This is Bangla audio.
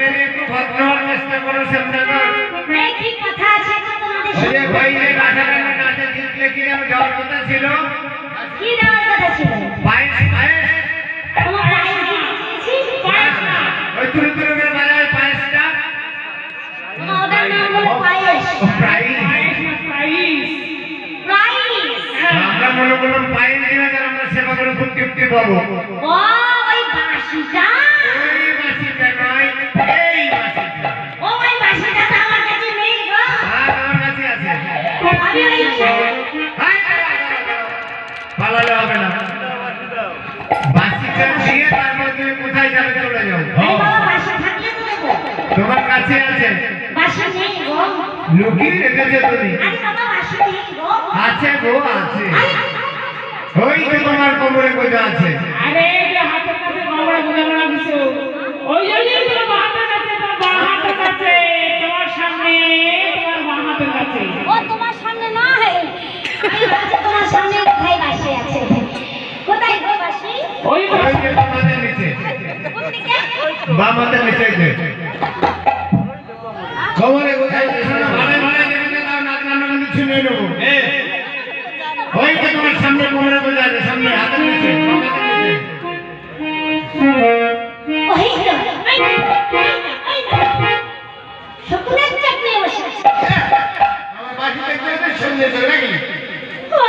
ছেড়ে দিয়ে একটু ভদ্র হওয়ার চেষ্টা করো সেপ্টেম্বর। এই কি কথা আছে তো তোমাদের ওই যে ভাই এই রাধারানী নাচে জিতলে কি যেন দেওয়ার কথা ছিল? কি দেওয়ার কথা ছিল? পায়েস পায়েস। তোমার প্রাইজ দিয়েছি পায়েস না ওই তুরু তুরু করে বাজায় পায়েসটা। ওটার নাম হলো পায়েস। প্রাইস আমরা মনে করলাম পায়েস দিবে তার আমরা সেবা করে খুব তৃপ্তি পাবো। ও ওই বাঁশিটা ওই বাসিটা নয় এই বাসিটা। ও ওই বাঁশিটা তো আমার কাছে নেই গো। হ্যাঁ আমার কাছে আছে। আমি ওই হাই, পালালে হবে না। বাসিটা দিয়ে তারপর তুমি কোথায় যাবে চলে যাও। আরে বাবা বাঁশি থাকলে তো দেবো। তোমার কাছে আছে বাঁশি নেই গো। লুকিয়ে রেখেছো তুমি। আরে বাবা বাঁশি নেই গো। আছে গো আছে। আরে ওই যে তোমার কোমরে গোজা আছে। আরে যে হাতের কাছে বাবা গুলা দিছো ওই যে তোমার হাতের কাছে তোমার বাঁ হাতের কাছে তোমার সামনে তোমার বাঁ হাতের কাছে ও তোমার সামনে না হয় আমি ভাবছি তোমার সামনে কোথায় বাঁশি আছে। কোথায় গো বাঁশি? ওই ওই যে তোমাদের নিচে কোন দিকে? বাম হাতের নিচে যে কোমরে গোজা আছে। শোনো ভালো ভালো দেখে দাও নাক নাক কিন্তু ছিনে নেবো। ওই যে তোমার সামনে কোমরে গোজা আছে সামনে হাতের নিচে বাম হাতের নিচে। ওই তো ওই তো শকুনের চাকরি বসে আছে। আমার বাকি দেখতে সন্দেহ নাকি? ও